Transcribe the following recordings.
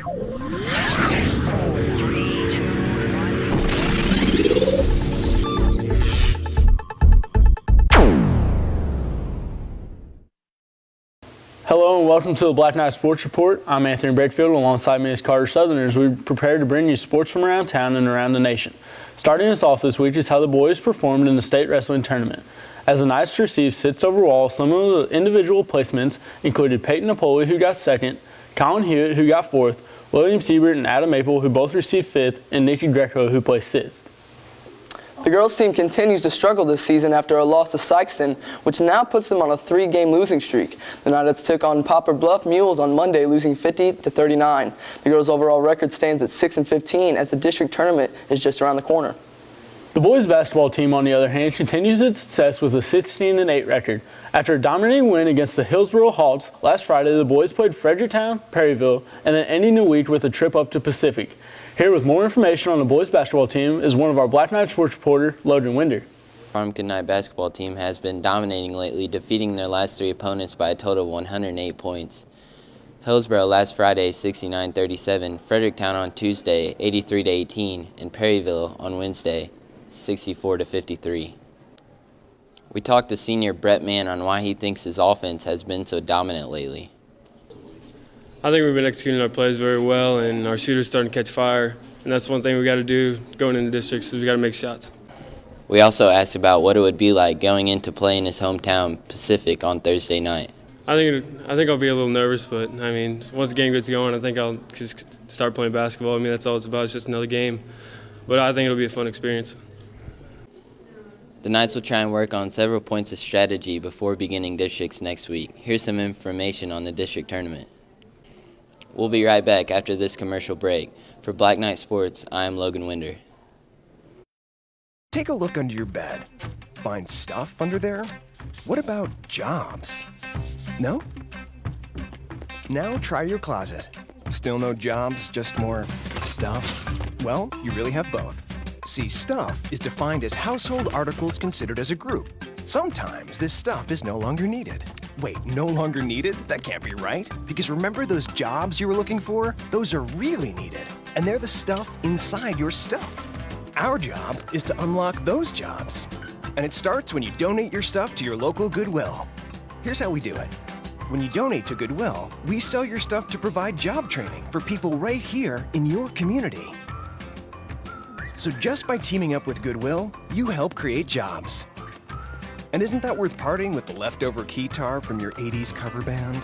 Hello and welcome to the Black Knight Sports Report. I'm Anthony Breakfield. Alongside me is Carter Southern as we prepare to bring you sports from around town and around the nation. Starting us off this week is how the boys performed in the state wrestling tournament. As the Knights received sits overall, some of the individual placements included Peyton Napoli, who got second, Colin Hewitt, who got fourth, William Siebert and Adam Maple, who both received fifth, and Nikki Greco, who placed sixth. The girls' team continues to struggle this season after a loss to Sykeston, which now puts them on a 3-game losing streak. The Knights took on Poplar Bluff Mules on Monday, losing 50-39. The girls' overall record stands at 6-15 as the district tournament is just around the corner. The boys' basketball team, on the other hand, continues its success with a 16-8 record. After a dominating win against the Hillsboro Hawks last Friday, the boys played Fredericktown, Perryville, and then ending the week with a trip up to Pacific. Here with more information on the boys' basketball team is one of our Black Knight Sports reporter, Logan Winder. Our Good Night basketball team has been dominating lately, defeating their last 3 opponents by a total of 108 points. Hillsboro last Friday, 69-37, Fredericktown on Tuesday, 83-18, and Perryville on Wednesday, 64-53. We talked to senior Brett Mann on why he thinks his offense has been so dominant lately. I think we've been executing our plays very well, and our shooters starting to catch fire. And that's one thing we got to do going into districts is we got to make shots. We also asked about what it would be like going into play in his hometown, Pacific, on Thursday night. I think I'll be a little nervous, but I mean, once the game gets going, I think I'll just start playing basketball. I mean, that's all it's about. It's just another game. But I think it'll be a fun experience. The Knights will try and work on several points of strategy before beginning districts next week. Here's some information on the district tournament. We'll be right back after this commercial break. For Black Knight Sports, I am Logan Winder. Take a look under your bed. Find stuff under there? What about jobs? No? Now try your closet. Still no jobs, just more stuff? Well, you really have both. See, stuff is defined as household articles considered as a group. Sometimes this stuff is no longer needed. Wait, no longer needed? That can't be right. Because remember those jobs you were looking for? Those are really needed. And they're the stuff inside your stuff. Our job is to unlock those jobs. And it starts when you donate your stuff to your local Goodwill. Here's how we do it. When you donate to Goodwill, we sell your stuff to provide job training for people right here in your community. So just by teaming up with Goodwill, you help create jobs. And isn't that worth parting with the leftover keytar from your 80s cover band?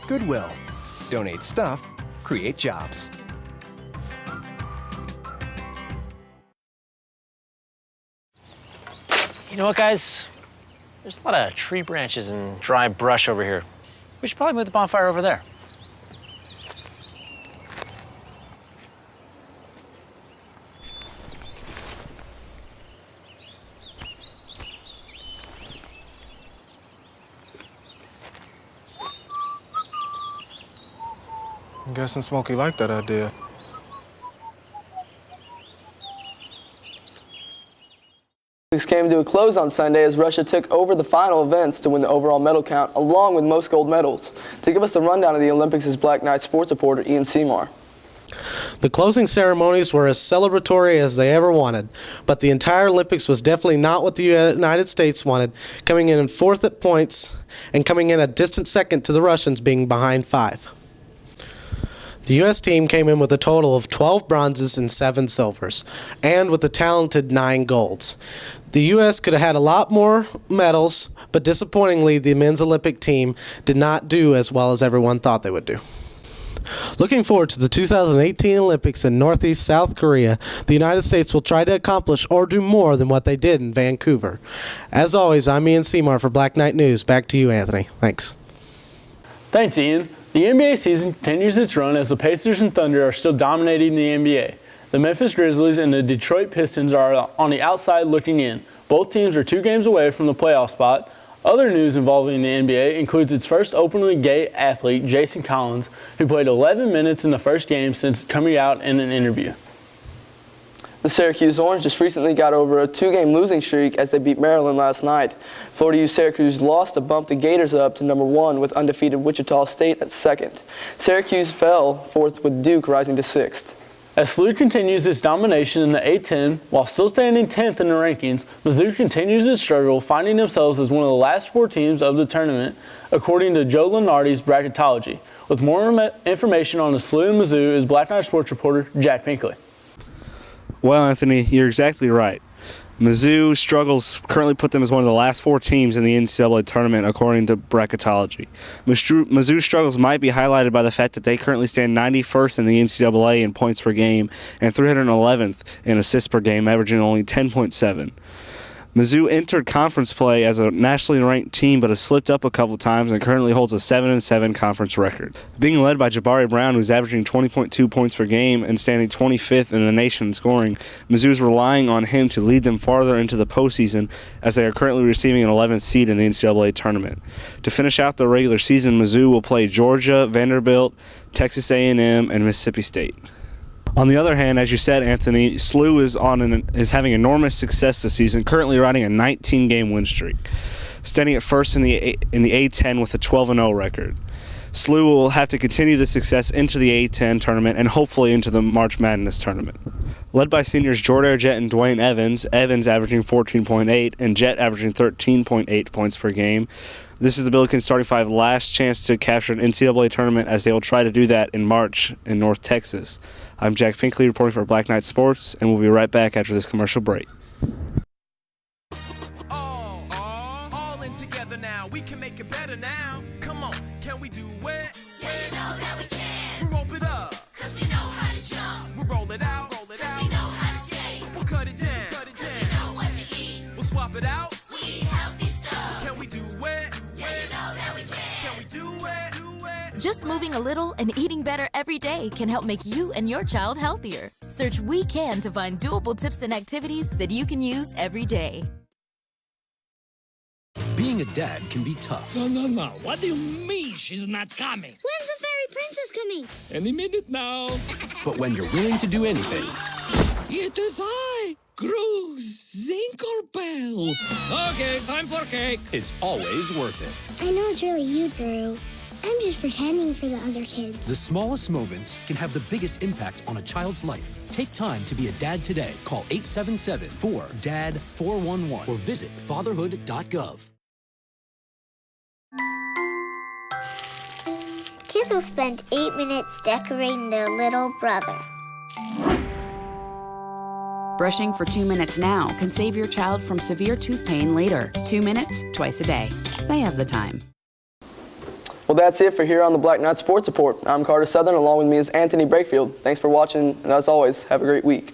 Goodwill. Donate stuff, create jobs. You know what, guys? There's a lot of tree branches and dry brush over here. We should probably move the bonfire over there. I'm guessing Smokey liked that idea. Olympics came to a close on Sunday as Russia took over the final events to win the overall medal count, along with most gold medals. To give us the rundown of the Olympics is Black Knight sports reporter Ian Semar. The closing ceremonies were as celebratory as they ever wanted, but the entire Olympics was definitely not what the United States wanted, coming in fourth at points and coming in a distant second to the Russians being behind 5. The U.S. team came in with a total of 12 bronzes and 7 silvers, and with a talented 9 golds. The U.S. could have had a lot more medals, but disappointingly, the men's Olympic team did not do as well as everyone thought they would do. Looking forward to the 2018 Olympics in Northeast South Korea, the United States will try to accomplish or do more than what they did in Vancouver. As always, I'm Ian Semar for Black Knight News. Back to you, Anthony. Thanks. Thanks, Ian. The NBA season continues its run as the Pacers and Thunder are still dominating the NBA. The Memphis Grizzlies and the Detroit Pistons are on the outside looking in. Both teams are 2 games away from the playoff spot. Other news involving the NBA includes its first openly gay athlete, Jason Collins, who played 11 minutes in the first game since coming out in an interview. The Syracuse Orange just recently got over a 2-game losing streak as they beat Maryland last night. Florida U Syracuse lost to bump the Gators up to number 1 with undefeated Wichita State at 2nd. Syracuse fell 4th with Duke rising to 6th. As SLU continues its domination in the A-10 while still standing 10th in the rankings, Mizzou continues its struggle, finding themselves as one of the last 4 teams of the tournament, according to Joe Lunardi's bracketology. With more information on the SLU and Mizzou is Black Knight Sports reporter Jack Pinkley. Well, Anthony, you're exactly right. Mizzou struggles currently put them as one of the last 4 teams in the NCAA tournament, according to bracketology. Mizzou's struggles might be highlighted by the fact that they currently stand 91st in the NCAA in points per game and 311th in assists per game, averaging only 10.7. Mizzou entered conference play as a nationally ranked team, but has slipped up a couple times and currently holds a 7-7 conference record. Being led by Jabari Brown, who's averaging 20.2 points per game and standing 25th in the nation in scoring, Mizzou is relying on him to lead them farther into the postseason, as they are currently receiving an 11th seed in the NCAA tournament. To finish out the regular season, Mizzou will play Georgia, Vanderbilt, Texas A&M, and Mississippi State. On the other hand, as you said, Anthony, SLU is having enormous success this season, currently riding a 19-game win streak, standing at first in the A-10 with a 12-0 record. SLU will have to continue the success into the A-10 tournament and hopefully into the March Madness tournament. Led by seniors Jordan Jett and Dwayne Evans, Evans averaging 14.8 and Jett averaging 13.8 points per game. This is the Billikens' starting 5 last chance to capture an NCAA tournament, as they will try to do that in March in North Texas. I'm Jack Pinkley reporting for Black Knight Sports, and we'll be right back after this commercial break. All in together now. We can make it better now. Come on, can we do it? Yeah, you know that we can. We'll rope it up, cause we know how to jump. We'll roll it out, cause we know how to skate. We'll cut it down, cause we know what to eat. We'll swap it out. We eat healthy stuff. Can we do it? Yeah, you know that we can. Can we do it? Just moving a little and eating better every day can help make you and your child healthier. Search We Can to find doable tips and activities that you can use every day. Being a dad can be tough. No. What do you mean she's not coming? When's the fairy princess coming? Any minute now. But when you're willing to do anything... It is I, Cruz Zinkelpel. Okay, time for cake. It's always worth it. I know it's really you, Drew. I'm just pretending for the other kids. The smallest moments can have the biggest impact on a child's life. Take time to be a dad today. Call 877-4DAD-411 or visit fatherhood.gov. Kids will spend 8 minutes decorating their little brother. Brushing for 2 minutes now can save your child from severe tooth pain later. 2 minutes, twice a day. They have the time. Well, that's it for here on the Black Knight Sports Report. I'm Carter Southern. Along with me is Anthony Breakfield. Thanks for watching, and as always, have a great week.